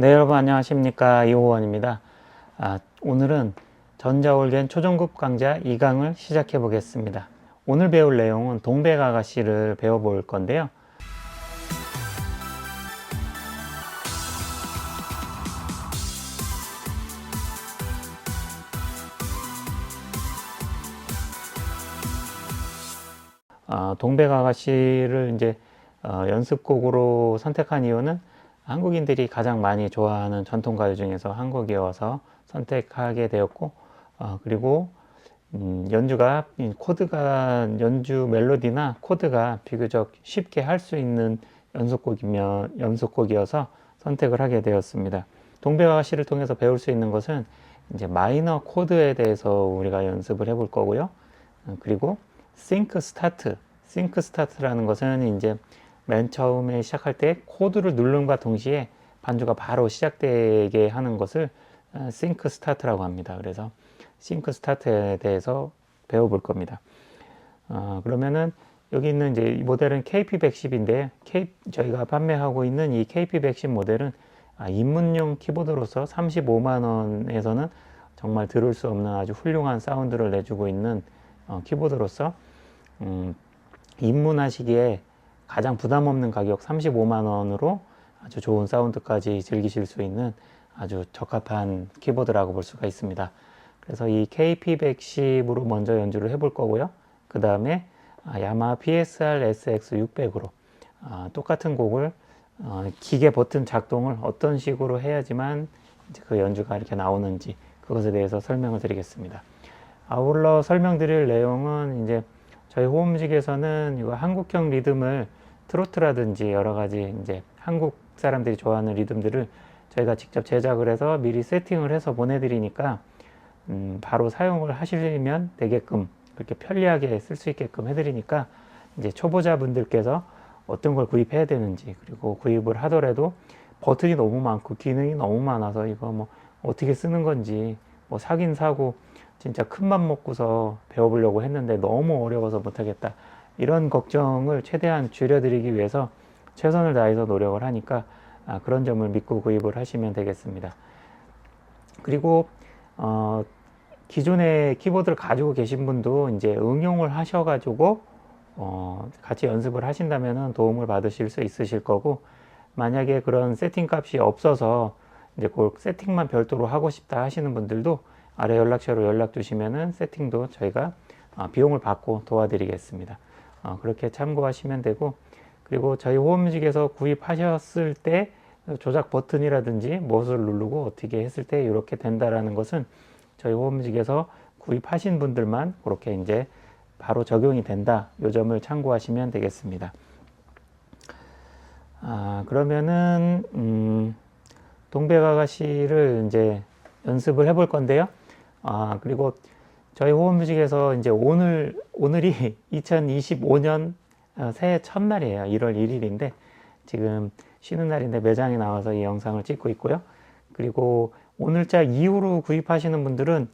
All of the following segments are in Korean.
네, 여러분 안녕하십니까, 이호원입니다. 오늘은 전자올겐 초중급 강좌 2강을 시작해 보겠습니다. 오늘 배울 내용은 동백아가씨를 배워볼 건데요. 동백아가씨를 이제 연습곡으로 선택한 이유는 한국인들이 가장 많이 좋아하는 전통가요 중에서 한 곡이어서 선택하게 되었고, 그리고 연주가 연주 멜로디나 코드가 비교적 쉽게 할 수 있는 연습곡이어서 선택을 하게 되었습니다. 동백아가씨를 통해서 배울 수 있는 것은 이제 마이너 코드에 대해서 우리가 연습을 해볼 거고요. 그리고 싱크 스타트라는 것은 이제 맨 처음에 시작할 때 코드를 누름과 동시에 반주가 바로 시작되게 하는 것을 싱크 스타트라고 합니다. 그래서 싱크 스타트에 대해서 배워볼 겁니다. 그러면은 여기 있는 이제 이 모델은 KP110인데 저희가 판매하고 있는 이 KP110 모델은 입문용 키보드로서 35만 원에서는 정말 들을 수 없는 아주 훌륭한 사운드를 내주고 있는 키보드로서 입문하시기에 가장 부담 없는 가격 35만 원으로 아주 좋은 사운드까지 즐기실 수 있는 아주 적합한 키보드라고 볼 수가 있습니다. 그래서 이 KP110으로 먼저 연주를 해볼 거고요. 그 다음에 야마하 PSR SX600으로 똑같은 곡을 기계 버튼 작동을 어떤 식으로 해야지만 이제 그 연주가 이렇게 나오는지 그것에 대해서 설명을 드리겠습니다. 아울러 설명드릴 내용은 이제 저희 호음직에서는 이거 한국형 리듬을 트로트라든지 여러 가지 이제 한국 사람들이 좋아하는 리듬들을 저희가 직접 제작을 해서 미리 세팅을 해서 보내드리니까 바로 사용을 하시면 되게끔 그렇게 편리하게 쓸 수 있게끔 해드리니까 이제 초보자분들께서 어떤 걸 구입해야 되는지, 그리고 구입을 하더라도 버튼이 너무 많고 기능이 너무 많아서 이거 뭐 어떻게 쓰는 건지 뭐 사긴 사고 진짜 큰 맘 먹고서 배워보려고 했는데 너무 어려워서 못하겠다, 이런 걱정을 최대한 줄여드리기 위해서 최선을 다해서 노력을 하니까 그런 점을 믿고 구입을 하시면 되겠습니다. 그리고 기존의 키보드를 가지고 계신 분도 이제 응용을 하셔가지고 같이 연습을 하신다면 도움을 받으실 수 있으실 거고, 만약에 그런 세팅 값이 없어서 이제 그 세팅만 별도로 하고 싶다 하시는 분들도 아래 연락처로 연락 주시면은 세팅도 저희가 비용을 받고 도와드리겠습니다. 그렇게 참고하시면 되고, 그리고 저희 호음직에서 구입하셨을 때 조작 버튼이라든지 무엇을 누르고 어떻게 했을 때 이렇게 된다라는 것은 저희 호음직에서 구입하신 분들만 그렇게 이제 바로 적용이 된다, 이 점을 참고하시면 되겠습니다. 그러면은 동백아가씨를 이제 연습을 해볼 건데요. 그리고 저희 호음직에서 이제 오늘이 2025년 새해 첫날이에요. 1월 1일인데 지금 쉬는 날인데 매장에 나와서 이 영상을 찍고 있고요. 그리고 오늘자 이후로 구입하시는 분들은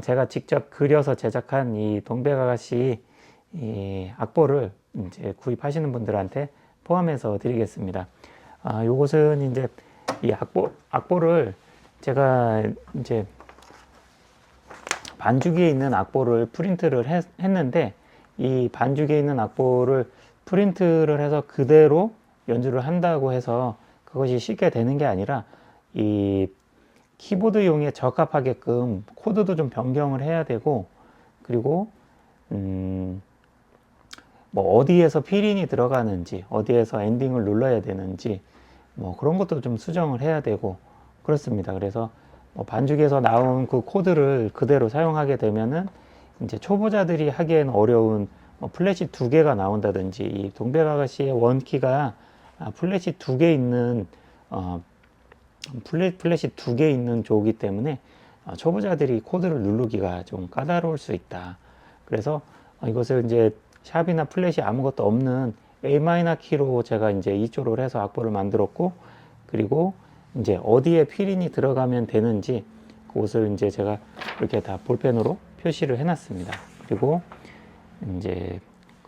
제가 직접 그려서 제작한 이 동백아가씨 이 악보를 이제 구입하시는 분들한테 포함해서 드리겠습니다. 요것은 이제 이 악보를 제가 이제 반주기에 있는 악보를 프린트를 했는데, 이 반주기에 있는 악보를 프린트를 해서 그대로 연주를 한다고 해서 그것이 쉽게 되는 게 아니라 이 키보드용에 적합하게끔 코드도 좀 변경을 해야 되고, 그리고 뭐 어디에서 필인이 들어가는지, 어디에서 엔딩을 눌러야 되는지 뭐 그런 것도 좀 수정을 해야 되고 그렇습니다. 그래서 뭐 반죽에서 나온 그 코드를 그대로 사용하게 되면은 이제 초보자들이 하기엔 어려운 뭐 플랫이 2개가 나온다든지, 이 동백아가씨의 원키가 플랫이 2개 있는 플랫이 2개 있는 조이기 때문에 초보자들이 코드를 누르기가 좀 까다로울 수 있다. 그래서 이것을 이제 샵이나 플랫이 아무것도 없는 A 키로 제가 이제 이쪽으로 해서 악보를 만들었고, 그리고 이제 어디에 필인이 들어가면 되는지 그것을 이제 제가 이렇게 다 볼펜으로 표시를 해놨습니다. 그리고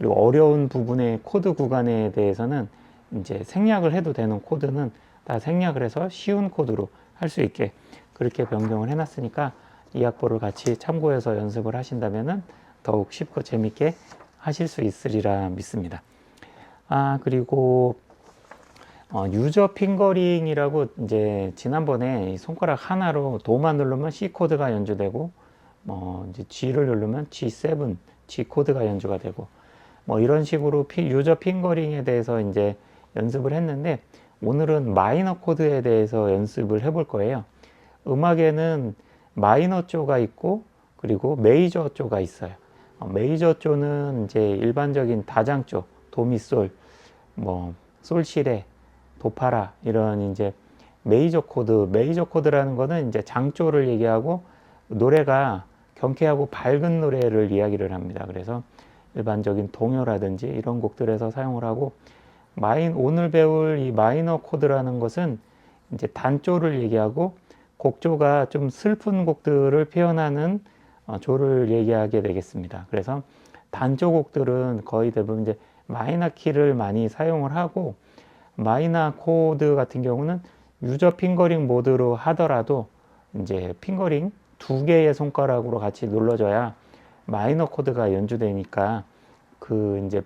어려운 부분의 코드 구간에 대해서는 이제 생략을 해도 되는 코드는 다 생략을 해서 쉬운 코드로 할 수 있게 그렇게 변경을 해놨으니까 이 악보를 같이 참고해서 연습을 하신다면은 더욱 쉽고 재밌게 하실 수 있으리라 믿습니다. 그리고 유저 핑거링이라고 이제 지난번에 이 손가락 하나로 도만 누르면 C 코드가 연주되고 이제 G를 누르면 G7, G 코드가 연주가 되고 이런 식으로 유저 핑거링에 대해서 이제 연습을 했는데 오늘은 마이너 코드에 대해서 연습을 해볼 거예요. 음악에는 마이너 조가 있고 그리고 메이저 조가 있어요. 메이저 조는 이제 일반적인 다장조, 도미솔, 솔시레, 도파라 이런 이제 메이저 코드라는 거는 이제 장조를 얘기하고 노래가 경쾌하고 밝은 노래를 이야기를 합니다. 그래서 일반적인 동요라든지 이런 곡들에서 사용을 하고 오늘 배울 이 마이너 코드라는 것은 이제 단조를 얘기하고 곡조가 좀 슬픈 곡들을 표현하는 조를 얘기하게 되겠습니다. 그래서 단조 곡들은 거의 대부분 이제 마이너 키를 많이 사용을 하고 마이너 코드 같은 경우는 유저 핑거링 모드로 하더라도 이제 핑거링 2개의 손가락으로 같이 눌러줘야 마이너 코드가 연주되니까 그 이제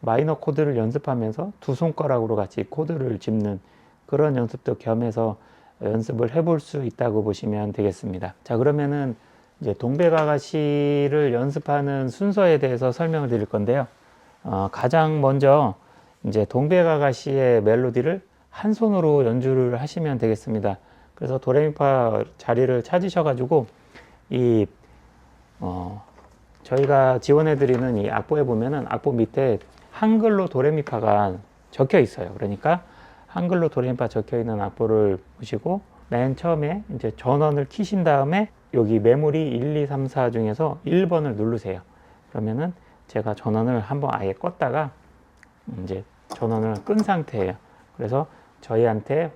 마이너 코드를 연습하면서 두 손가락으로 같이 코드를 짚는 그런 연습도 겸해서 연습을 해볼 수 있다고 보시면 되겠습니다. 자, 그러면은 이제 동백아가씨를 연습하는 순서에 대해서 설명을 드릴 건데요. 가장 먼저 이제 동백아가씨의 멜로디를 한 손으로 연주를 하시면 되겠습니다. 그래서 도레미파 자리를 찾으셔가지고 저희가 지원해드리는 이 악보에 보면은 악보 밑에 한글로 도레미파가 적혀 있어요. 그러니까 한글로 도레미파 적혀 있는 악보를 보시고 맨 처음에 이제 전원을 키신 다음에 여기 메모리 1, 2, 3, 4 중에서 1번을 누르세요. 그러면은 제가 전원을 한번 아예 껐다가 이제 전원을 끈 상태예요. 그래서 저희한테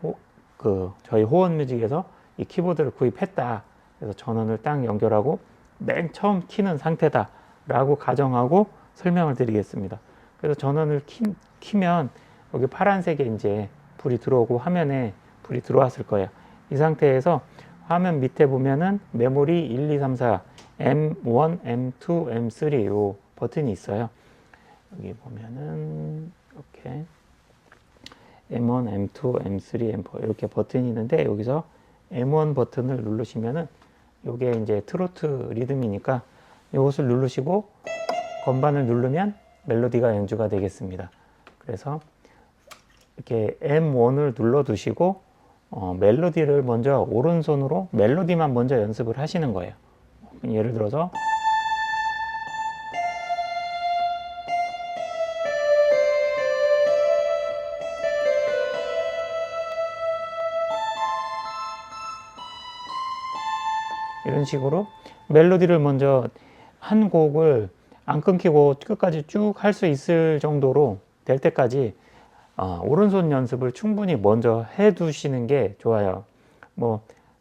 저희 호언뮤직에서 이 키보드를 구입했다. 그래서 전원을 딱 연결하고 맨 처음 키는 상태다 라고 가정하고 설명을 드리겠습니다. 그래서 전원을 키면 여기 파란색에 이제 불이 들어오고 화면에 불이 들어왔을 거예요. 이 상태에서 화면 밑에 보면은 메모리 1, 2, 3, 4 M1, M2, M3 요 버튼이 있어요. 여기 보면은 이렇게 M1, M2, M3, M4 이렇게 버튼이 있는데 여기서 M1 버튼을 누르시면은 요게 이제 트로트 리듬이니까 이것을 누르시고 건반을 누르면 멜로디가 연주가 되겠습니다. 그래서 이렇게 M1을 눌러 두시고 멜로디를 먼저 오른손으로 멜로디만 먼저 연습을 하시는 거예요. 예를 들어서 이런 식으로 멜로디를 먼저 한 곡을 안 끊기고 끝까지 쭉 할 수 있을 정도로 될 때까지 오른손 연습을 충분히 먼저 해 두시는 게 좋아요.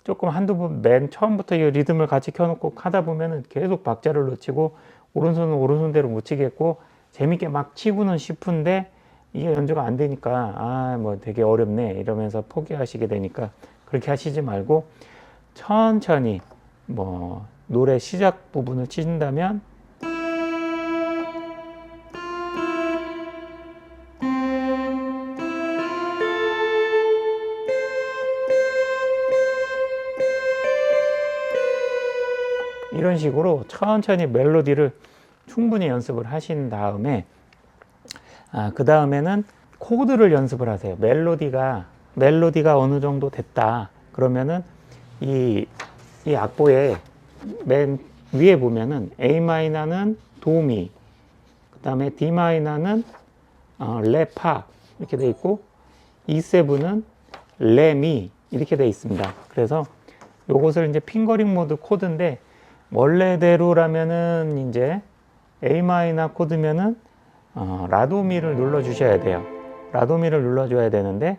조금 한두 번 맨 처음부터 이 리듬을 같이 켜놓고 하다 보면은 계속 박자를 놓치고 오른손은 오른손대로 못 치겠고 재밌게 막 치고는 싶은데 이게 연주가 안 되니까 되게 어렵네 이러면서 포기하시게 되니까 그렇게 하시지 말고 천천히 노래 시작 부분을 치신다면 이런 식으로 천천히 멜로디를 충분히 연습을 하신 다음에 그 다음에는 코드를 연습을 하세요. 멜로디가 어느 정도 됐다 그러면은 이 악보에 맨 위에 보면은 A 마이너는 도미, 그 다음에 D 마이너는 레파 이렇게 돼 있고 E7은 레미 이렇게 돼 있습니다. 그래서 요것을 이제 핑거링 모드 코드인데 원래대로라면은 이제 A 마이너 코드면은 라도미를 눌러 주셔야 돼요. 라도미를 눌러 줘야 되는데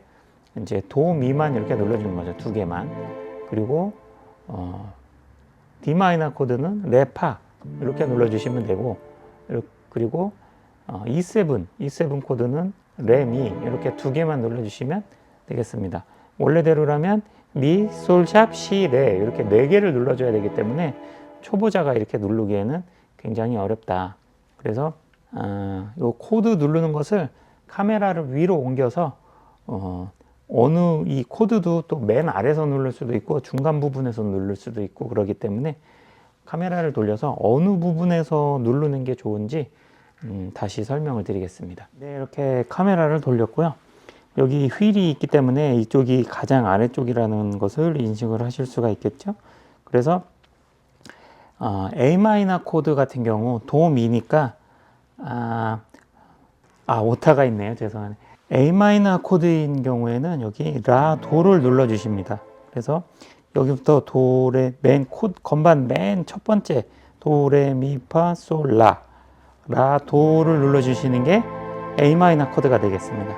이제 도미만 이렇게 눌러 주는 거죠. 두 개만. 그리고 D 마이너 코드는 레파 이렇게 눌러 주시면 되고 그리고 E7 코드는 레미 이렇게 두 개만 눌러 주시면 되겠습니다. 원래대로라면 미, 솔, 샵, 시, 레 이렇게 4개를 눌러줘야 되기 때문에 초보자가 이렇게 누르기에는 굉장히 어렵다. 그래서 이 코드 누르는 것을 카메라를 위로 옮겨서 어느 이 코드도 또 맨 아래서 누를 수도 있고 중간 부분에서 누를 수도 있고 그러기 때문에 카메라를 돌려서 어느 부분에서 누르는 게 좋은지 다시 설명을 드리겠습니다. 네, 이렇게 카메라를 돌렸고요. 여기 휠이 있기 때문에 이쪽이 가장 아래쪽이라는 것을 인식을 하실 수가 있겠죠. 그래서 A 마이너 코드 같은 경우 도 미니까 오타가 있네요. 죄송하네요. A 마이너 코드인 경우에는 여기 라 도를 눌러 주십니다. 그래서 여기부터 도레 맨 코드 건반 맨 첫 번째 도레미파솔라 라 도를 눌러 주시는 게 A 마이너 코드가 되겠습니다.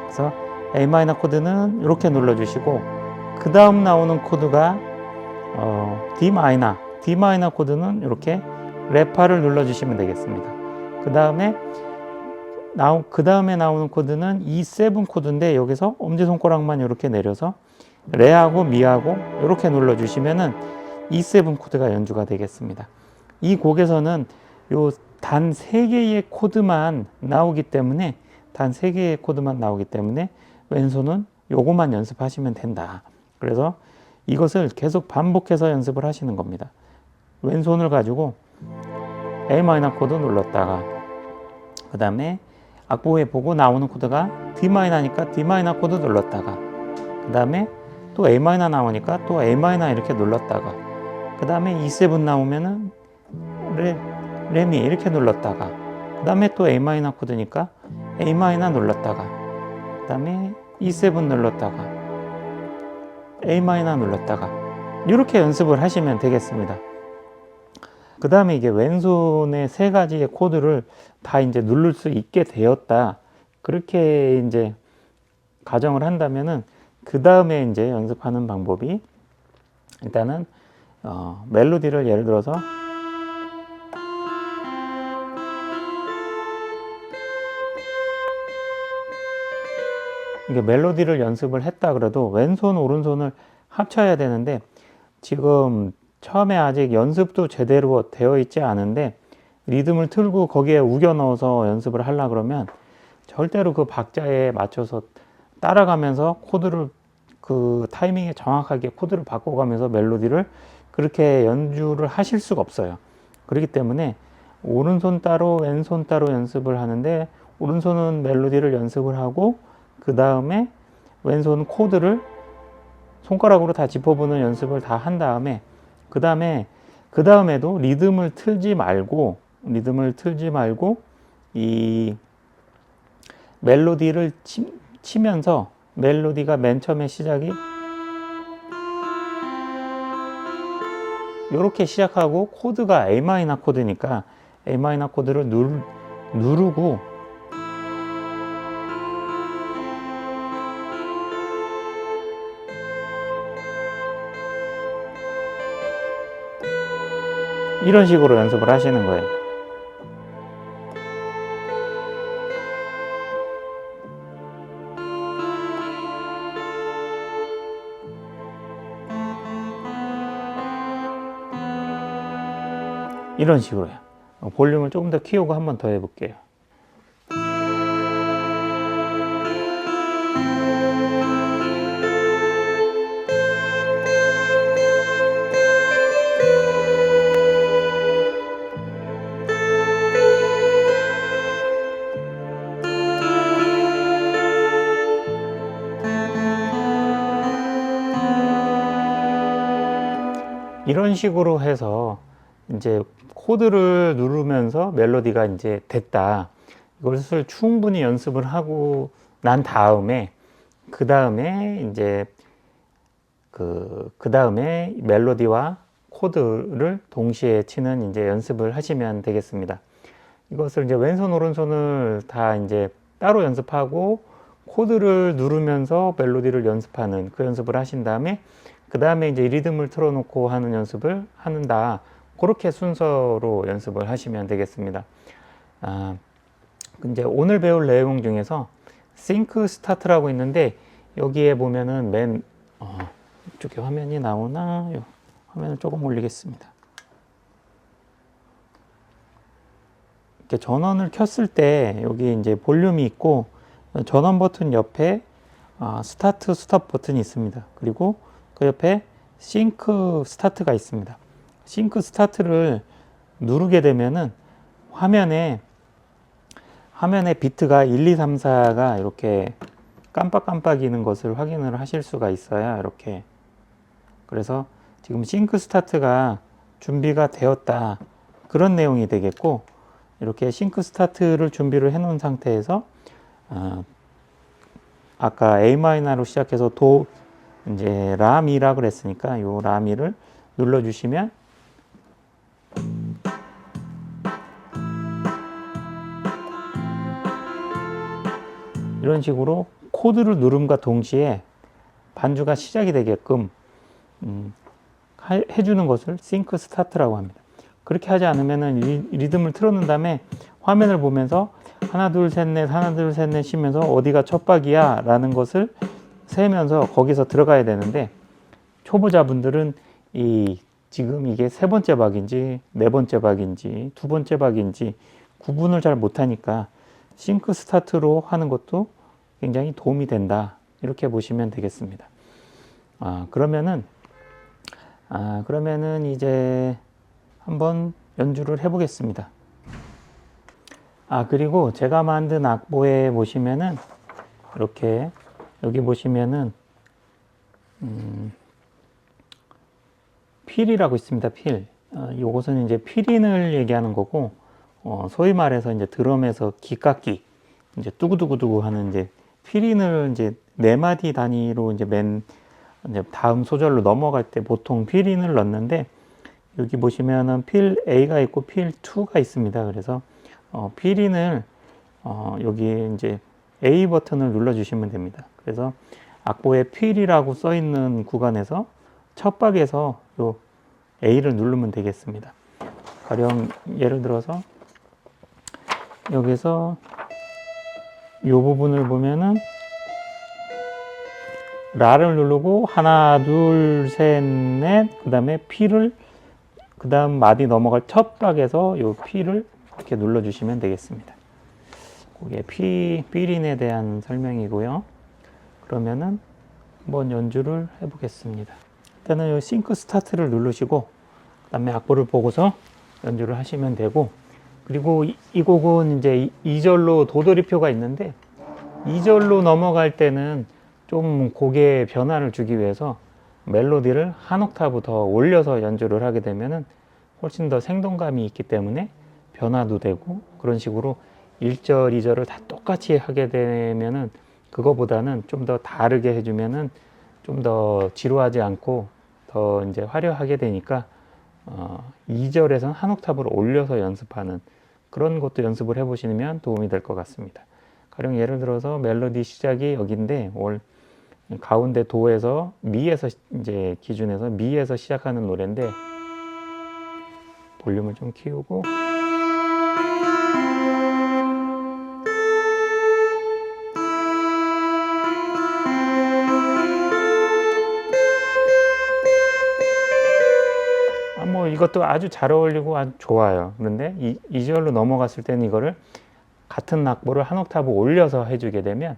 그래서 A 마이너 코드는 이렇게 눌러 주시고 그 다음 나오는 코드가 D 마이너 D 마이너 코드는 이렇게 레파를 눌러 주시면 되겠습니다. 그 다음에 나오는 코드는 E7 코드인데 여기서 엄지손가락만 이렇게 내려서 레하고 미하고 이렇게 눌러 주시면은 E7 코드가 연주가 되겠습니다. 이 곡에서는 요 단 3개의 코드만 나오기 때문에 왼손은 요것만 연습하시면 된다. 그래서 이것을 계속 반복해서 연습을 하시는 겁니다. 왼손을 가지고 A 마이너 코드 눌렀다가 그 다음에 악보에 보고 나오는 코드가 D 마이너니까 D 마이너 코드 눌렀다가 그 다음에 또 A 마이너 나오니까 또 A 마이너 이렇게 눌렀다가 그 다음에 E7 나오면은 레미 이렇게 눌렀다가 그 다음에 또 A 마이너 코드니까 A 마이너 눌렀다가 그 다음에 E7 눌렀다가 A 마이너 눌렀다가 이렇게 연습을 하시면 되겠습니다. 그 다음에 이게 왼손의 3가지의 코드를 다 이제 누를 수 있게 되었다. 그렇게 이제 가정을 한다면은 그 다음에 이제 연습하는 방법이 일단은 멜로디를 예를 들어서 이게 멜로디를 연습을 했다 그래도 왼손 오른손을 합쳐야 되는데 지금 처음에 아직 연습도 제대로 되어 있지 않은데 리듬을 틀고 거기에 우겨 넣어서 연습을 하려 그러면 절대로 그 박자에 맞춰서 따라가면서 코드를 그 타이밍에 정확하게 코드를 바꿔가면서 멜로디를 그렇게 연주를 하실 수가 없어요. 그렇기 때문에 오른손 따로 왼손 따로 연습을 하는데 오른손은 멜로디를 연습을 하고 그 다음에 왼손 코드를 손가락으로 다 짚어보는 연습을 다 한 다음에 그 다음에도 리듬을 틀지 말고 이 멜로디를 치면서 멜로디가 맨 처음에 시작이 이렇게 시작하고 코드가 A 마이너 코드니까 A 마이너 코드를 누르고 이런 식으로 연습을 하시는 거예요. 이런 식으로요. 볼륨을 조금 더 키우고 한 번 더 해볼게요. 이런 식으로 해서 이제 코드를 누르면서 멜로디가 이제 됐다. 이것을 충분히 연습을 하고 난 다음에 그 다음에 멜로디와 코드를 동시에 치는 이제 연습을 하시면 되겠습니다. 이것을 이제 왼손 오른손을 다 이제 따로 연습하고 코드를 누르면서 멜로디를 연습하는 그 연습을 하신 다음에 그 다음에 이제 리듬을 틀어놓고 하는 연습을 하는다. 그렇게 순서로 연습을 하시면 되겠습니다. 이제 오늘 배울 내용 중에서 Sync Start라고 있는데 여기에 보면은 이쪽에 화면이 나오나? 화면을 조금 올리겠습니다. 이렇게 전원을 켰을 때 여기 이제 볼륨이 있고 전원 버튼 옆에 스타트 스톱 버튼이 있습니다. 그리고 그 옆에 싱크 스타트가 있습니다. 싱크 스타트를 누르게 되면은 화면에 비트가 1, 2, 3, 4가 이렇게 깜빡깜빡이는 것을 확인을 하실 수가 있어요. 이렇게. 그래서 지금 싱크 스타트가 준비가 되었다. 그런 내용이 되겠고, 이렇게 싱크 스타트를 준비를 해 놓은 상태에서 아까 A마이너로 시작해서 이제 라미라 그랬으니까 요 라미를 눌러 주시면 이런 식으로 코드를 누름과 동시에 반주가 시작이 되게끔 해주는 것을 싱크 스타트라고 합니다. 그렇게 하지 않으면은 리듬을 틀어놓은 다음에 화면을 보면서 하나 둘 셋 넷 하나 둘 셋 넷 쉬면서 어디가 첫 박이야 라는 것을 세면서 거기서 들어가야 되는데, 초보자분들은 지금 이게 세 번째 박인지 네 번째 박인지 두 번째 박인지 구분을 잘 못하니까 싱크 스타트로 하는 것도 굉장히 도움이 된다, 이렇게 보시면 되겠습니다. 그러면은 이제 한번 연주를 해 보겠습니다. 그리고 제가 만든 악보에 보시면은 이렇게 여기 보시면은 필이라고 있습니다. 필. 요것은 이제 필인을 얘기하는 거고, 소위 말해서 이제 드럼에서 기깎기, 이제 뚜구두구두구 하는 이제 필인을 이제 네 마디 단위로 이제 이제 다음 소절로 넘어갈 때 보통 필인을 넣는데, 여기 보시면은 필 A가 있고 필 2가 있습니다. 그래서 필인을 여기 이제 A 버튼을 눌러 주시면 됩니다. 그래서 악보에 필이라고 써 있는 구간에서 첫 박에서 요 A를 누르면 되겠습니다. 가령 예를 들어서 여기서 요 부분을 보면은 라를 누르고 하나 둘 셋 넷 그 다음에 P를 그 다음 마디 넘어갈 첫 박에서 요 P를 이렇게 눌러 주시면 되겠습니다. 그게 필인에 대한 설명이고요. 그러면은 한번 연주를 해 보겠습니다. 일단은 요 싱크 스타트를 누르시고 그 다음에 악보를 보고서 연주를 하시면 되고, 그리고 이 곡은 이제 2절로 도돌이표가 있는데 2절로 넘어갈 때는 좀 곡의 변화를 주기 위해서 멜로디를 한 옥타브 더 올려서 연주를 하게 되면은 훨씬 더 생동감이 있기 때문에 변화도 되고, 그런 식으로 1절, 2절을 다 똑같이 하게 되면은 그거보다는 좀 더 다르게 해주면은 좀 더 지루하지 않고 더 이제 화려하게 되니까 2절에서는 한 옥타브를 올려서 연습하는 그런 것도 연습을 해보시면 도움이 될 것 같습니다. 가령 예를 들어서 멜로디 시작이 여기인데 가운데 도에서 미에서 이제 기준에서 미에서 시작하는 노래인데, 볼륨을 좀 키우고 뭐 이것도 아주 잘 어울리고 아주 좋아요. 그런데 2절로 넘어갔을 때는 이거를 같은 악보를 한 옥타브 올려서 해주게 되면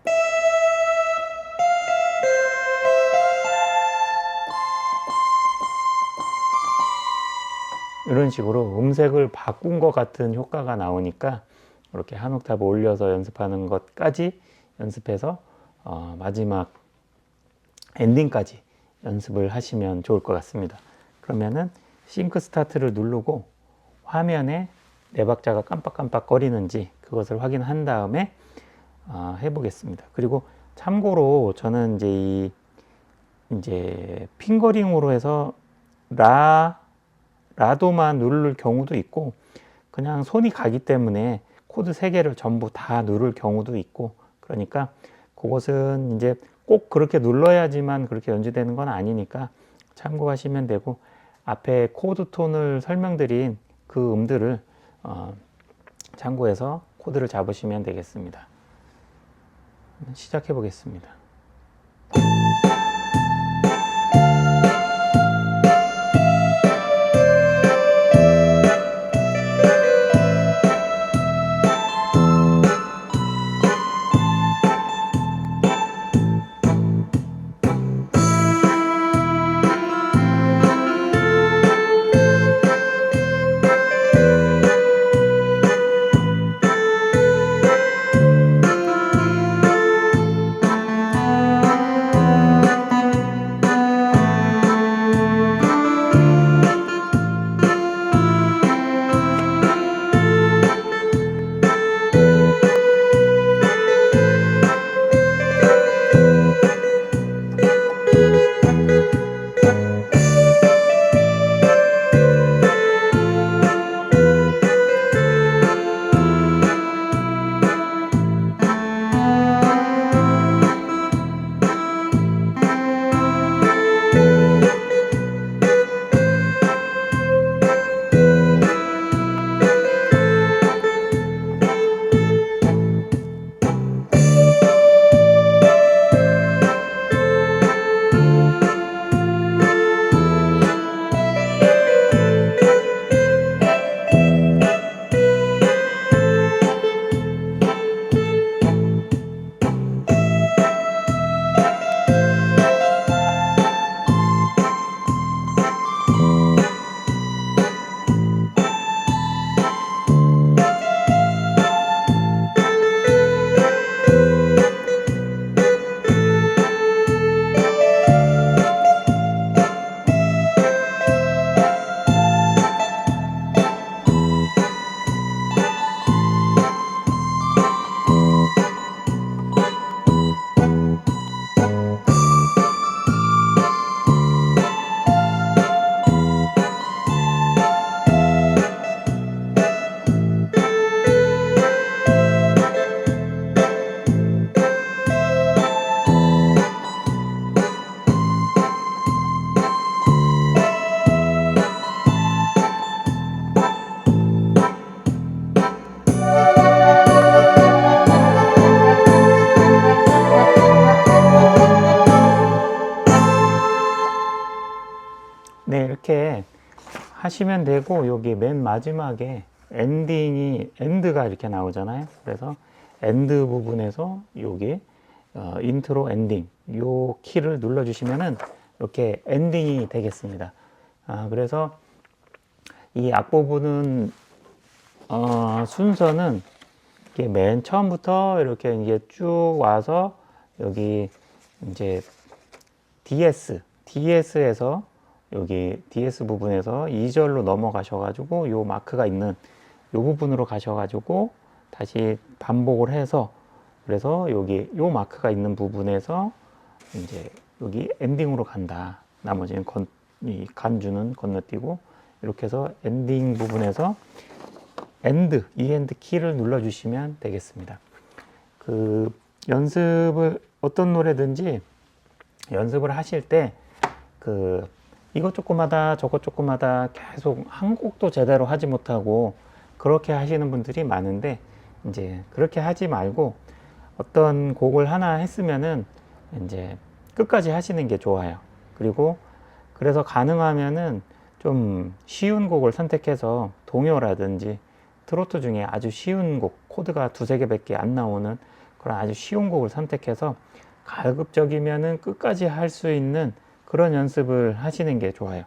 이런 식으로 음색을 바꾼 것 같은 효과가 나오니까 이렇게 한 옥타브 올려서 연습하는 것까지 연습해서 마지막 엔딩까지 연습을 하시면 좋을 것 같습니다. 그러면은 싱크 스타트를 누르고 화면에 네 박자가 깜빡깜빡 거리는지 그것을 확인한 다음에 해보겠습니다. 그리고 참고로 저는 이제 핑거링으로 해서 라도만 누를 경우도 있고, 그냥 손이 가기 때문에 코드 3개를 전부 다 누를 경우도 있고, 그러니까 그것은 이제 꼭 그렇게 눌러야지만 그렇게 연주되는 건 아니니까 참고하시면 되고, 앞에 코드 톤을 설명드린 그 음들을 참고해서 코드를 잡으시면 되겠습니다. 시작해 보겠습니다. 네, 이렇게 하시면 되고, 여기 맨 마지막에 엔드가 이렇게 나오잖아요. 그래서 엔드 부분에서 여기 인트로 엔딩 요 키를 눌러주시면은 이렇게 엔딩이 되겠습니다. 그래서 이 악보부는 순서는 이게 맨 처음부터 이렇게 이제 쭉 와서 여기 이제 DS에서 여기 DS 부분에서 2절로 넘어가셔가지고 요 마크가 있는 요 부분으로 가셔가지고 다시 반복을 해서 그래서 여기 요 마크가 있는 부분에서 이제 여기 엔딩으로 간다. 나머지는 이 간주는 건너뛰고 이렇게 해서 엔딩 부분에서 이 엔드 키를 눌러주시면 되겠습니다. 그 연습을 어떤 노래든지 연습을 하실 때 그 이것 조금하다 저것 조금하다 계속 한 곡도 제대로 하지 못하고 그렇게 하시는 분들이 많은데 이제 그렇게 하지 말고 어떤 곡을 하나 했으면은 이제 끝까지 하시는 게 좋아요. 그리고 그래서 가능하면은 좀 쉬운 곡을 선택해서 동요라든지 트로트 중에 아주 쉬운 곡, 코드가 두세 개밖에 안 나오는 그런 아주 쉬운 곡을 선택해서 가급적이면은 끝까지 할 수 있는 그런 연습을 하시는 게 좋아요.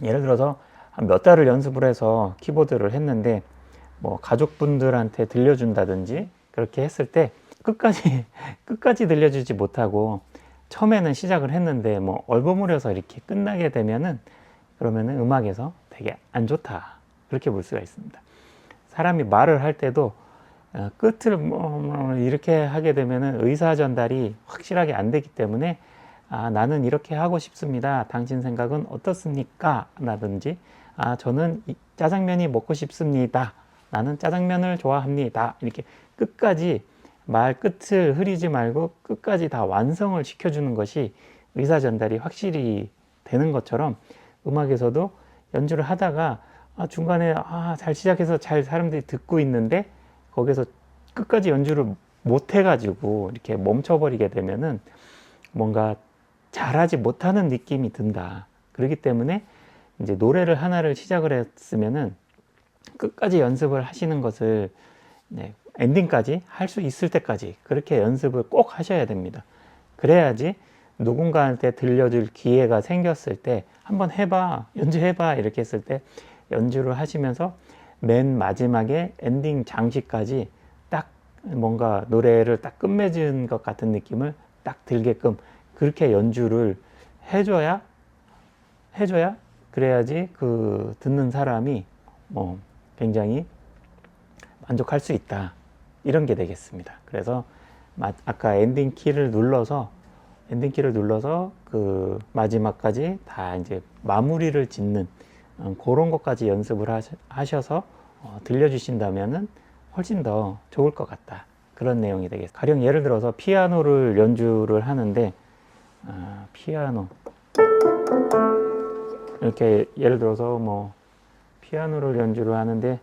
예를 들어서 한 몇 달을 연습을 해서 키보드를 했는데 뭐 가족분들한테 들려준다든지 그렇게 했을 때 끝까지 들려주지 못하고 처음에는 시작을 했는데 뭐 얼버무려서 이렇게 끝나게 되면은 그러면은 음악에서 되게 안 좋다 그렇게 볼 수가 있습니다. 사람이 말을 할 때도 끝을 이렇게 하게 되면은 의사 전달이 확실하게 안 되기 때문에 나는 이렇게 하고 싶습니다. 당신 생각은 어떻습니까? 라든지 저는 짜장면이 먹고 싶습니다. 나는 짜장면을 좋아합니다. 이렇게 끝까지 말 끝을 흐리지 말고 끝까지 다 완성을 시켜주는 것이 의사 전달이 확실히 되는 것처럼 음악에서도 연주를 하다가 중간에 잘 시작해서 잘 사람들이 듣고 있는데 거기서 끝까지 연주를 못 해가지고 이렇게 멈춰버리게 되면은 뭔가 잘하지 못하는 느낌이 든다. 그렇기 때문에 이제 노래를 하나를 시작을 했으면은 끝까지 연습을 하시는 것을 엔딩까지 할 수 있을 때까지 그렇게 연습을 꼭 하셔야 됩니다. 그래야지 누군가한테 들려줄 기회가 생겼을 때 한번 해봐, 연주해봐 이렇게 했을 때 연주를 하시면서 맨 마지막에 엔딩 장식까지 딱 뭔가 노래를 딱 끝맺은 것 같은 느낌을 딱 들게끔 그렇게 연주를 해줘야 그래야지 그 듣는 사람이 굉장히 만족할 수 있다. 이런 게 되겠습니다. 그래서 아까 엔딩 키를 눌러서 그 마지막까지 다 이제 마무리를 짓는 그런 것까지 연습을 하셔서 들려주신다면은 훨씬 더 좋을 것 같다. 그런 내용이 되겠습니다. 가령 예를 들어서 피아노를 연주를 하는데 피아노 이렇게 예를 들어서 뭐 피아노를 연주를 하는데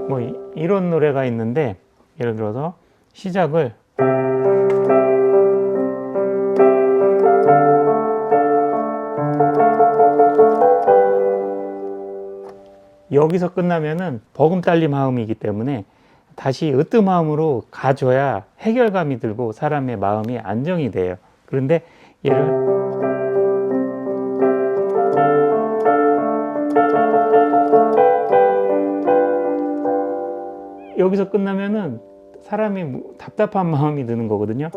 뭐 이런 노래가 있는데 예를 들어서 시작을 여기서 끝나면은 버금딸림 마음이기 때문에 다시 으뜸마음으로 가줘야 해결감이 들고 사람의 마음이 안정이 돼요. 그런데 여기서 끝나면은 사람이 답답한 마음이 드는 거거든요.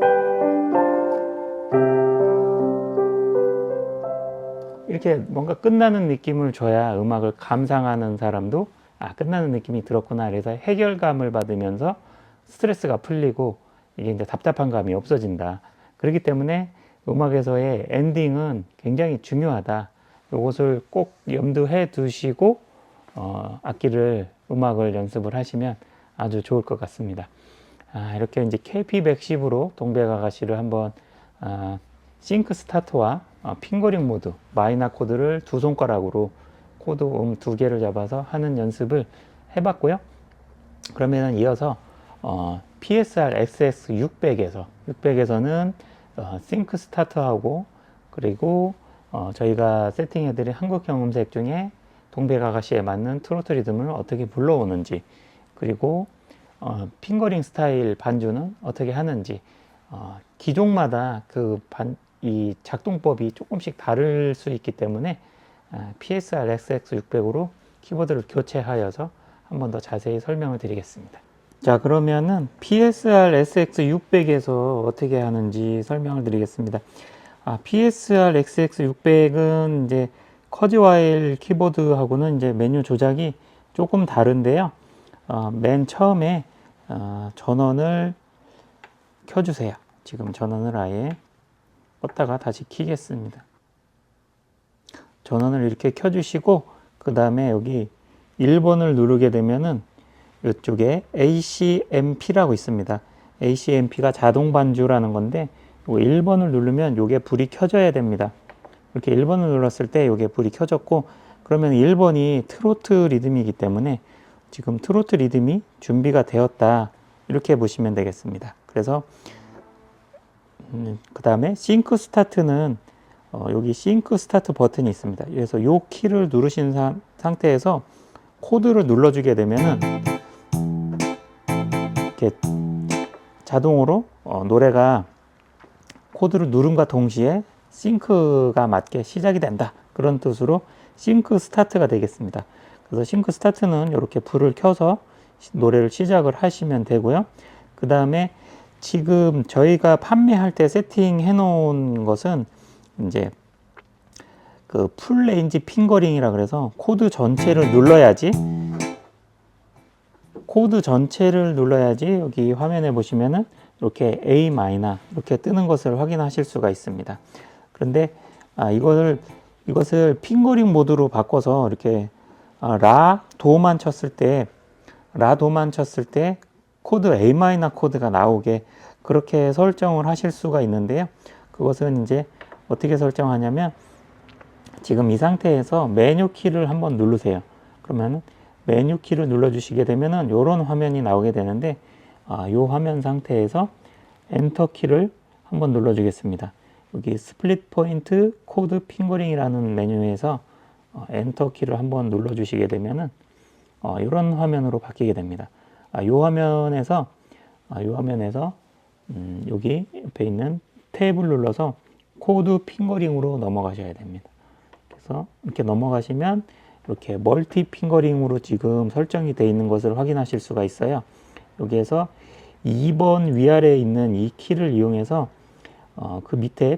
이렇게 뭔가 끝나는 느낌을 줘야 음악을 감상하는 사람도 끝나는 느낌이 들었구나 그래서 해결감을 받으면서 스트레스가 풀리고 이게 이제 답답한 감이 없어진다. 그렇기 때문에 음악에서의 엔딩은 굉장히 중요하다. 이것을 꼭 염두해 두시고 음악을 연습을 하시면 아주 좋을 것 같습니다. 이렇게 이제 KP110으로 동백아가씨를 한번 싱크 스타트와 핑거링 모드 마이너 코드를 두 손가락으로 코드 두 개를 잡아서 하는 연습을 해봤고요. 그러면 이어서 PSR XX 600에서는 싱크 스타트하고, 그리고 저희가 세팅해드린 한국형 음색 중에 동백아가씨에 맞는 트로트 리듬을 어떻게 불러오는지, 그리고 핑거링 스타일 반주는 어떻게 하는지, 기종마다 이 작동법이 조금씩 다를 수 있기 때문에 PSR XX 600으로 키보드를 교체하여서 한 번 더 자세히 설명을 드리겠습니다. 자, 그러면은 PSR SX 600에서 어떻게 하는지 설명을 드리겠습니다. PSR SX 600은 이제 커즈와일 키보드하고는 이제 메뉴 조작이 조금 다른데요. 맨 처음에 전원을 켜주세요. 지금 전원을 아예 껐다가 다시 켜겠습니다. 전원을 이렇게 켜주시고, 그 다음에 여기 1번을 누르게 되면은 이쪽에 ACMP라고 있습니다. ACMP가 자동 반주라는 건데, 요 1번을 누르면 요게 불이 켜져야 됩니다. 이렇게 1번을 눌렀을 때 요게 불이 켜졌고, 그러면 1번이 트로트 리듬이기 때문에 지금 트로트 리듬이 준비가 되었다, 이렇게 보시면 되겠습니다. 그래서 그 다음에 싱크 스타트는 여기 싱크 스타트 버튼이 있습니다. 그래서 요 키를 누르신 상태에서 코드를 눌러주게 되면은 이렇게 자동으로 노래가 코드를 누름과 동시에 싱크가 맞게 시작이 된다, 그런 뜻으로 싱크 스타트가 되겠습니다. 그래서 싱크 스타트는 이렇게 불을 켜서 노래를 시작을 하시면 되고요. 그 다음에 지금 저희가 판매할 때 세팅해 놓은 것은 이제 그 풀 레인지 핑거링이라 그래서 코드 전체를 눌러야지 여기 화면에 보시면은 이렇게 A 마이너 이렇게 뜨는 것을 확인하실 수가 있습니다. 그런데 이것을 핑거링 모드로 바꿔서 이렇게 라 도만 쳤을 때 코드 A 마이너 코드가 나오게 그렇게 설정을 하실 수가 있는데요. 그것은 이제 어떻게 설정하냐면, 지금 이 상태에서 메뉴 키를 한번 누르세요. 그러면 메뉴 키를 눌러 주시게 되면은 이런 화면이 나오게 되는데, 이 화면 상태에서 엔터 키를 한번 눌러 주겠습니다. 여기 스플릿 포인트 코드 핑거링이라는 메뉴에서 엔터 키를 한번 눌러 주시게 되면은 이런 화면으로 바뀌게 됩니다. 이 화면에서 여기 옆에 있는 탭을 눌러서 코드 핑거링으로 넘어가셔야 됩니다. 그래서 이렇게 넘어가시면 이렇게 멀티 핑거링으로 지금 설정이 되어 있는 것을 확인하실 수가 있어요. 여기에서 2번 위아래에 있는 이 키를 이용해서 그 밑에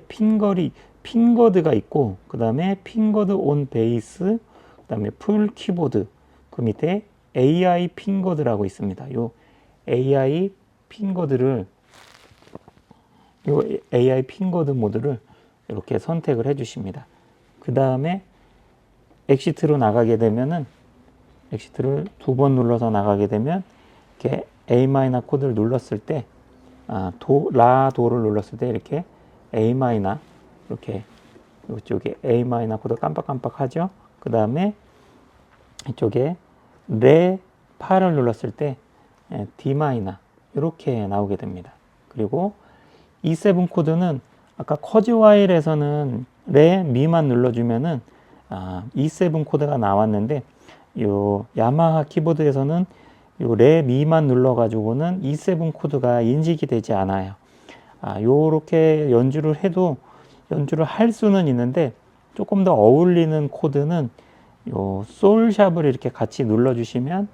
핑거드가 있고, 그 다음에 핑거드 온 베이스, 그 다음에 풀 키보드, 그 밑에 AI 핑거드라고 있습니다. 요 AI 핑거드 모드를 이렇게 선택을 해 주십니다. 그 다음에 엑시트로 나가게 되면은, 엑시트를 2번 눌러서 나가게 되면 이렇게 A 마이너 코드를 눌렀을 때, 도를 눌렀을 때 이렇게 A 마이너, 이렇게 이쪽에 A 마이너 코드 깜빡깜빡 하죠. 그 다음에 이쪽에 레 파를 눌렀을 때 D 마이너 이렇게 나오게 됩니다. 그리고 E7 코드는 아까 커즈와일에서는 레 미만 눌러주면은 E7 코드가 나왔는데, 요 야마하 키보드에서는 요 레 미만 눌러가지고는 E7 코드가 인식이 되지 않아요. 요렇게 연주를 할 수는 있는데, 조금 더 어울리는 코드는 요 솔샵을 이렇게 같이 눌러주시면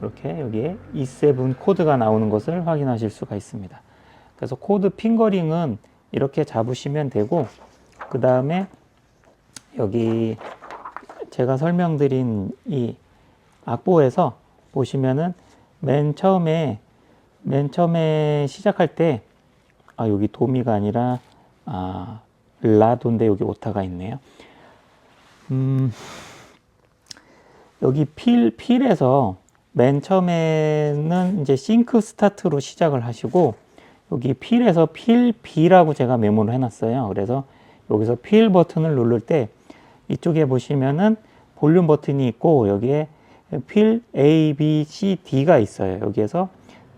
이렇게 여기에 E7 코드가 나오는 것을 확인하실 수가 있습니다. 그래서 코드 핑거링은 이렇게 잡으시면 되고, 그 다음에 여기 제가 설명드린 이 악보에서 보시면은 맨 처음에 시작할 때 여기 도미가 아니라 라도인데 여기 오타가 있네요. 여기 필에서 맨 처음에는 이제 싱크 스타트로 시작을 하시고, 여기 필에서 필 B라고 제가 메모를 해놨어요. 그래서 여기서 필 버튼을 누를 때 이쪽에 보시면은 볼륨 버튼이 있고 여기에 필 A, B, C, D가 있어요. 여기에서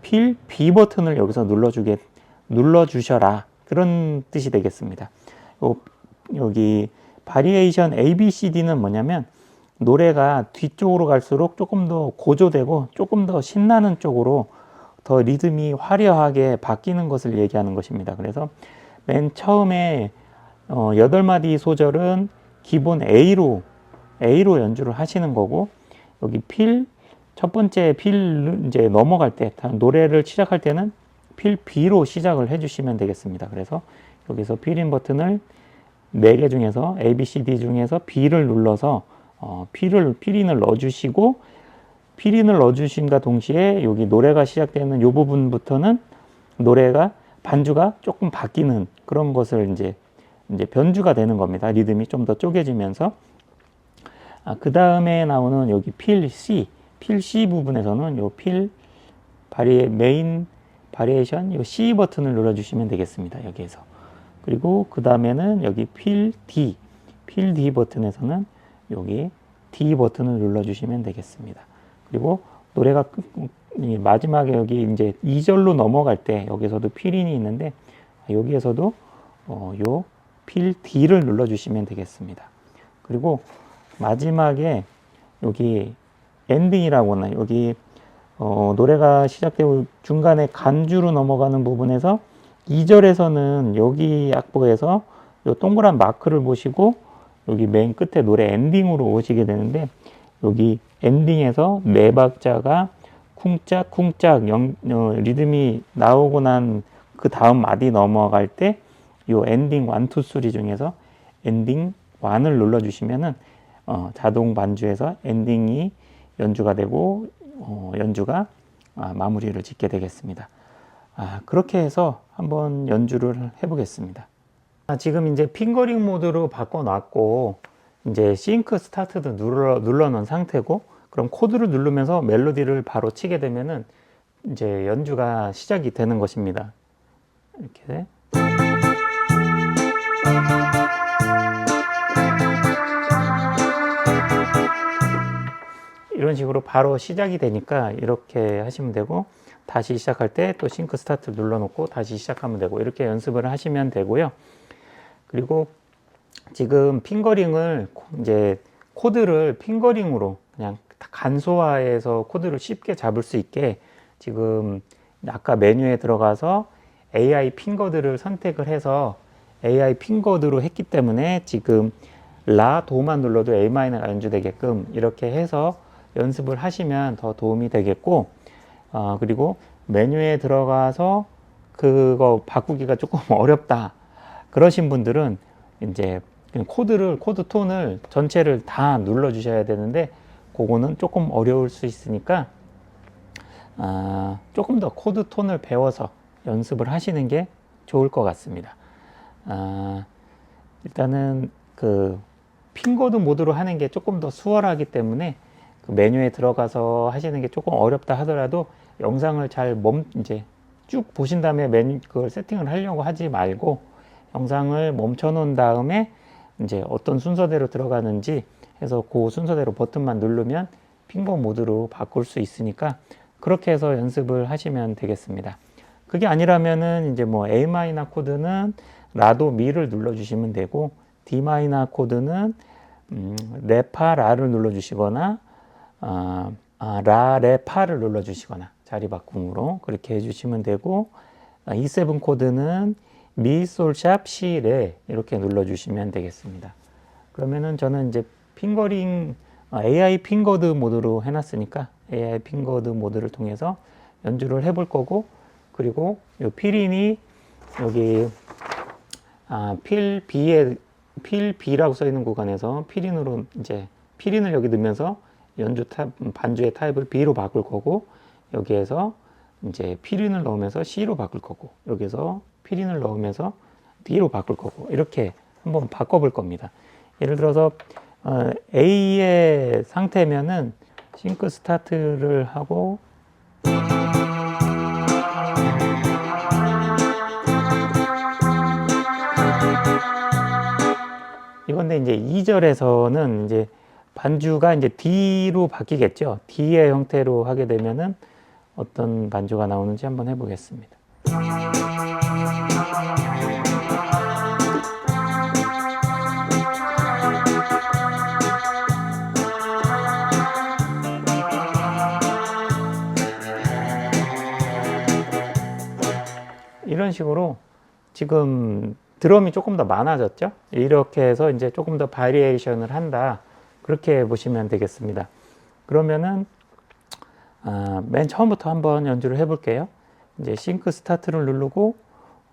필 B 버튼을 여기서 눌러주셔라. 그런 뜻이 되겠습니다. 여기 바리에이션 A, B, C, D는 뭐냐면 노래가 뒤쪽으로 갈수록 조금 더 고조되고 조금 더 신나는 쪽으로 더 리듬이 화려하게 바뀌는 것을 얘기하는 것입니다. 그래서 맨 처음에 8마디 소절은 기본 A로 연주를 하시는 거고, 여기 첫 번째 필 이제 넘어갈 때, 노래를 시작할 때는 필 B로 시작을 해주시면 되겠습니다. 그래서 여기서 필인 버튼을 4개 중에서 A, B, C, D 중에서 B를 눌러서 필인을 넣어주시고, 필인을 넣어주신과 동시에 여기 노래가 시작되는 이 부분부터는 노래가 반주가 조금 바뀌는 그런 것을 이제 변주가 되는 겁니다. 리듬이 좀 더 쪼개지면서. 그 다음에 나오는 여기 필 C 부분에서는 요 메인 바리에이션 요 C 버튼을 눌러주시면 되겠습니다. 여기에서. 그리고 그 다음에는 여기 필 D 버튼에서는 여기 D 버튼을 눌러주시면 되겠습니다. 그리고 노래가 마지막에 여기 이제 2절로 넘어갈 때 여기서도 필인이 있는데 여기에서도 요 필 D를 눌러주시면 되겠습니다. 그리고 마지막에 여기 엔딩이라고 하나 여기 노래가 시작되고 중간에 간주로 넘어가는 부분에서 2절에서는 여기 악보에서 요 동그란 마크를 보시고 여기 맨 끝에 노래 엔딩으로 오시게 되는데 여기 엔딩에서 4박자가 쿵짝쿵짝 리듬이 나오고 난 그 다음 마디 넘어갈 때 요 엔딩 1, 2, 3 중에서 엔딩 1을 눌러주시면은 자동 반주에서 엔딩이 연주가 되고 연주가 마무리를 짓게 되겠습니다. 그렇게 해서 한번 연주를 해보겠습니다. 지금 이제 핑거링 모드로 바꿔놨고 이제 싱크 스타트도 눌러놓은 상태고, 그럼 코드를 누르면서 멜로디를 바로 치게 되면은 이제 연주가 시작이 되는 것입니다. 이렇게. 이런 식으로 바로 시작이 되니까 이렇게 하시면 되고, 다시 시작할 때 또 싱크 스타트 눌러놓고 다시 시작하면 되고, 이렇게 연습을 하시면 되고요. 그리고 지금 핑거링을 이제 코드를 핑거링으로 그냥 간소화해서 코드를 쉽게 잡을 수 있게 지금 아까 메뉴에 들어가서 AI 핑거드를 선택을 해서 AI 핑거드로 했기 때문에 지금 라, 도만 눌러도 A 마이너가 연주되게끔 이렇게 해서 연습을 하시면 더 도움이 되겠고, 그리고 메뉴에 들어가서 그거 바꾸기가 조금 어렵다 그러신 분들은 이제 코드 톤을 전체를 다 눌러 주셔야 되는데 그거는 조금 어려울 수 있으니까 조금 더 코드 톤을 배워서 연습을 하시는 게 좋을 것 같습니다. 일단은 그 핑거드 모드로 하는 게 조금 더 수월하기 때문에 그 메뉴에 들어가서 하시는 게 조금 어렵다 하더라도 영상을 잘 이제 쭉 보신 다음에 그걸 세팅을 하려고 하지 말고 영상을 멈춰 놓은 다음에 이제 어떤 순서대로 들어가는지 해서 그 순서대로 버튼만 누르면 핑거 모드로 바꿀 수 있으니까 그렇게 해서 연습을 하시면 되겠습니다. 그게 아니라면은 이제 뭐 A 마이너 코드는 라도 미를 눌러 주시면 되고, D 마이너 코드는 레파 라를 눌러 주시거나 라 레파를 눌러 주시거나 자리 바꿈으로 그렇게 해 주시면 되고, E7 코드는 미, 솔, 샵, 시, 레 이렇게 눌러 주시면 되겠습니다. 그러면은 저는 이제 핑거링 AI 핑거드 모드로 해놨으니까 AI 핑거드 모드를 통해서 연주를 해볼 거고, 그리고 요 필인이 여기 필 B라고 써 있는 구간에서 필인을 여기 넣으면서 반주의 타입을 B로 바꿀 거고, 여기에서 이제 필인을 넣으면서 C로 바꿀 거고, 여기서 필인을 넣으면서 D로 바꿀 거고, 이렇게 한번 바꿔볼 겁니다. 예를 들어서 A의 상태면은 싱크 스타트를 하고 이건데 이제 2절에서는 이제 반주가 이제 D로 바뀌겠죠. D의 형태로 하게 되면은 어떤 반주가 나오는지 한번 해보겠습니다. 이런 식으로 지금 드럼이 조금 더 많아졌죠. 이렇게 해서 이제 조금 더 바리에이션을 한다, 그렇게 보시면 되겠습니다. 그러면은 맨 처음부터 한번 연주를 해 볼게요. 이제 싱크 스타트를 누르고,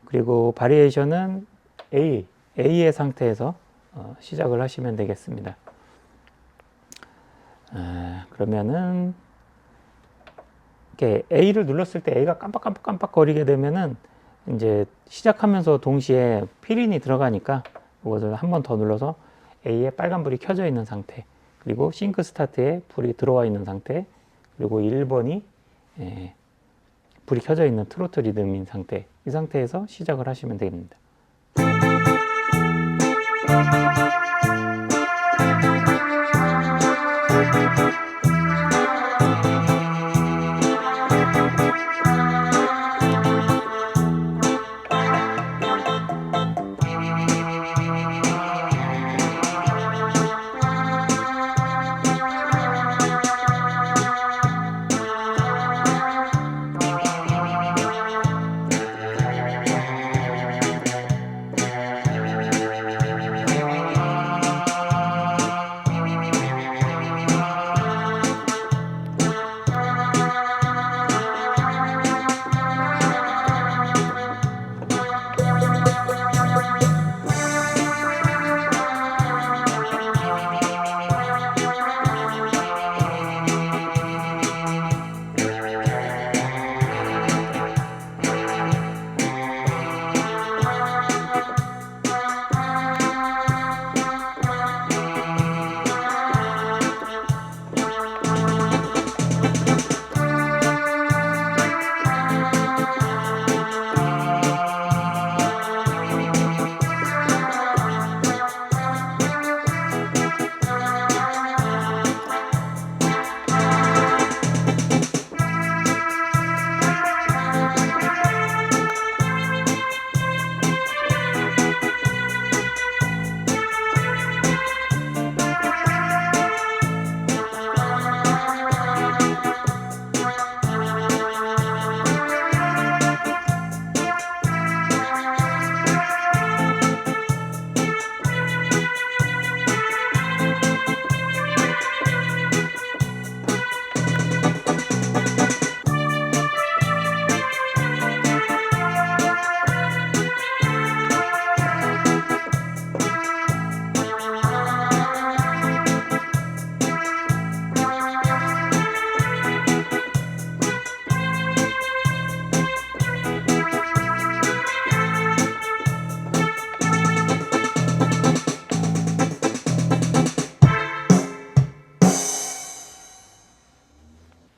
그리고 바리에이션은 A의 상태에서 시작을 하시면 되겠습니다. 그러면은 이렇게 A를 눌렀을 때 A가 깜빡깜빡 거리게 되면은 이제 시작하면서 동시에 필인이 들어가니까 이것을 한 번 더 눌러서 A에 빨간불이 켜져 있는 상태, 그리고 싱크 스타트에 불이 들어와 있는 상태, 그리고 1번이 불이 켜져 있는 트로트 리듬인 상태, 이 상태에서 시작을 하시면 됩니다.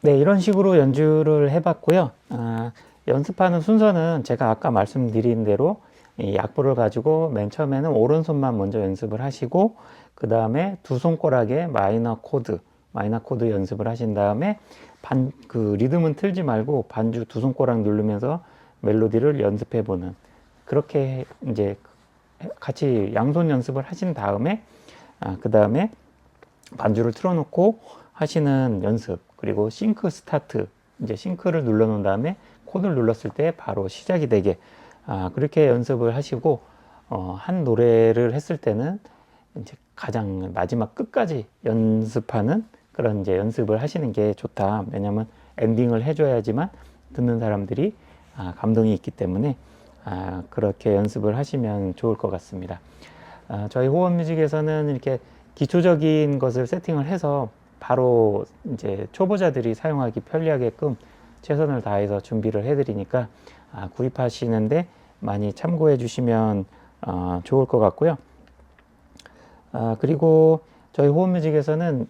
네, 이런 식으로 연주를 해봤고요. 연습하는 순서는 제가 아까 말씀드린 대로 이 악보를 가지고 맨 처음에는 오른손만 먼저 연습을 하시고, 그 다음에 두 손가락에 마이너 코드 연습을 하신 다음에 그 리듬은 틀지 말고 반주 두 손가락 누르면서 멜로디를 연습해보는, 그렇게 이제 같이 양손 연습을 하신 다음에 그 다음에 반주를 틀어놓고 하시는 연습, 그리고 싱크 스타트, 이제 싱크를 눌러 놓은 다음에 코드를 눌렀을 때 바로 시작이 되게 그렇게 연습을 하시고, 한 노래를 했을 때는 이제 가장 마지막 끝까지 연습하는 그런 이제 연습을 하시는 게 좋다. 왜냐면 엔딩을 해줘야지만 듣는 사람들이 감동이 있기 때문에 그렇게 연습을 하시면 좋을 것 같습니다. 저희 호원뮤직에서는 이렇게 기초적인 것을 세팅을 해서 바로 이제 초보자들이 사용하기 편리하게끔 최선을 다해서 준비를 해드리니까 구입하시는데 많이 참고해 주시면 좋을 것 같고요. 그리고 저희 호원뮤직에서는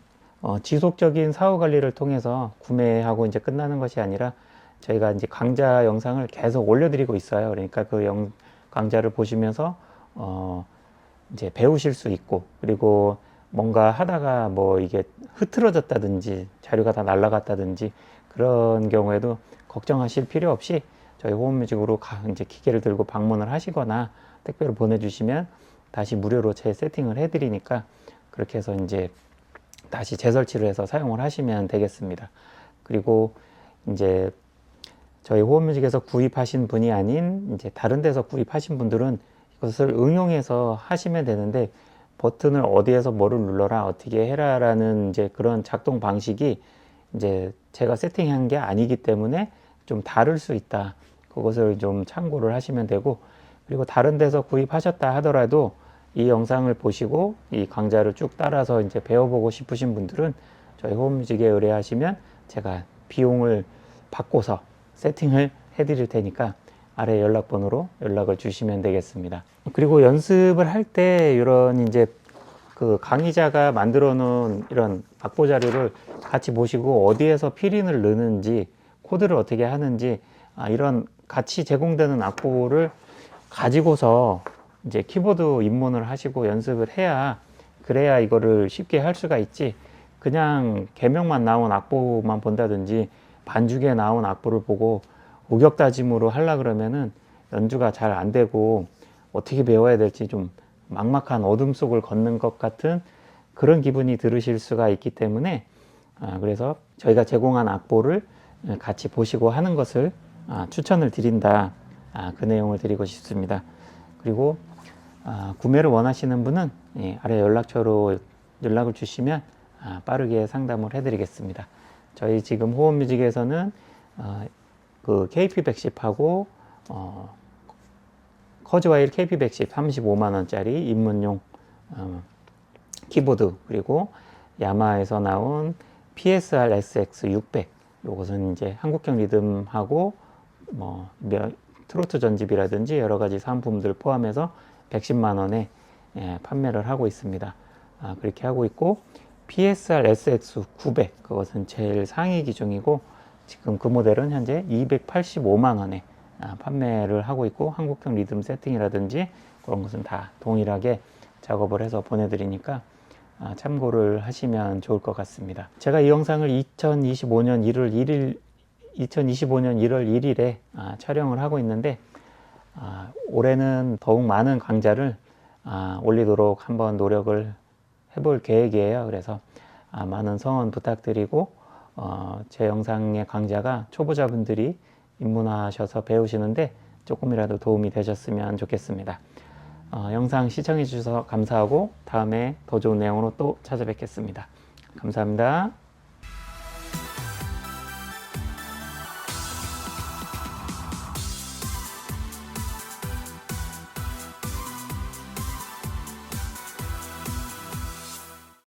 지속적인 사후 관리를 통해서 구매하고 이제 끝나는 것이 아니라 저희가 이제 강좌 영상을 계속 올려드리고 있어요. 그러니까 그 강좌를 보시면서 이제 배우실 수 있고, 그리고 뭔가 하다가 뭐 이게 흐트러졌다든지 자료가 다 날라갔다든지 그런 경우에도 걱정하실 필요 없이 저희 호흡뮤직으로 이제 기계를 들고 방문을 하시거나 택배로 보내주시면 다시 무료로 재세팅을 해드리니까 그렇게 해서 이제 다시 재설치를 해서 사용을 하시면 되겠습니다. 그리고 이제 저희 호흡뮤직에서 구입하신 분이 아닌 이제 다른 데서 구입하신 분들은 이것을 응용해서 하시면 되는데, 버튼을 어디에서 뭐를 눌러라 어떻게 해라 라는 이제 그런 작동 방식이 이제 제가 세팅한 게 아니기 때문에 좀 다를 수 있다. 그것을 좀 참고를 하시면 되고, 그리고 다른 데서 구입하셨다 하더라도 이 영상을 보시고 이 강좌를 쭉 따라서 이제 배워보고 싶으신 분들은 저희 호흡뮤직에 의뢰하시면 제가 비용을 받고서 세팅을 해드릴 테니까 아래 연락번호로 연락을 주시면 되겠습니다. 그리고 연습을 할 때 이런 이제 그 강의자가 만들어 놓은 이런 악보 자료를 같이 보시고 어디에서 필인을 넣는지 코드를 어떻게 하는지 이런 같이 제공되는 악보를 가지고서 이제 키보드 입문을 하시고 연습을 해야, 그래야 이거를 쉽게 할 수가 있지, 그냥 개명만 나온 악보만 본다든지 반죽에 나온 악보를 보고 우격다짐으로 하려 그러면은 연주가 잘 안 되고 어떻게 배워야 될지 좀 막막한 어둠 속을 걷는 것 같은 그런 기분이 들으실 수가 있기 때문에 그래서 저희가 제공한 악보를 같이 보시고 하는 것을 추천을 드린다. 그 내용을 드리고 싶습니다. 그리고 구매를 원하시는 분은 아래 연락처로 연락을 주시면 빠르게 상담을 해드리겠습니다. 저희 지금 호흡뮤직에서는 그 KP110하고 커즈와일 KP110 35만원짜리 입문용 키보드, 그리고 야마에서 나온 PSR SX600, 요것은 이제 한국형 리듬하고 뭐 트로트 전집이라든지 여러 가지 상품들 포함해서 110만원에 판매를 하고 있습니다. 그렇게 하고 있고, PSR SX900, 그것은 제일 상위 기종이고 지금 그 모델은 현재 285만원에 판매를 하고 있고, 한국형 리듬 세팅이라든지 그런 것은 다 동일하게 작업을 해서 보내드리니까 참고를 하시면 좋을 것 같습니다. 제가 이 영상을 2025년 1월 1일에 촬영을 하고 있는데, 올해는 더욱 많은 강좌를 올리도록 한번 노력을 해볼 계획이에요. 그래서 많은 성원 부탁드리고, 제 영상의 강좌가 초보자분들이 입문하셔서 배우시는데 조금이라도 도움이 되셨으면 좋겠습니다. 영상 시청해 주셔서 감사하고 다음에 더 좋은 내용으로 또 찾아뵙겠습니다. 감사합니다.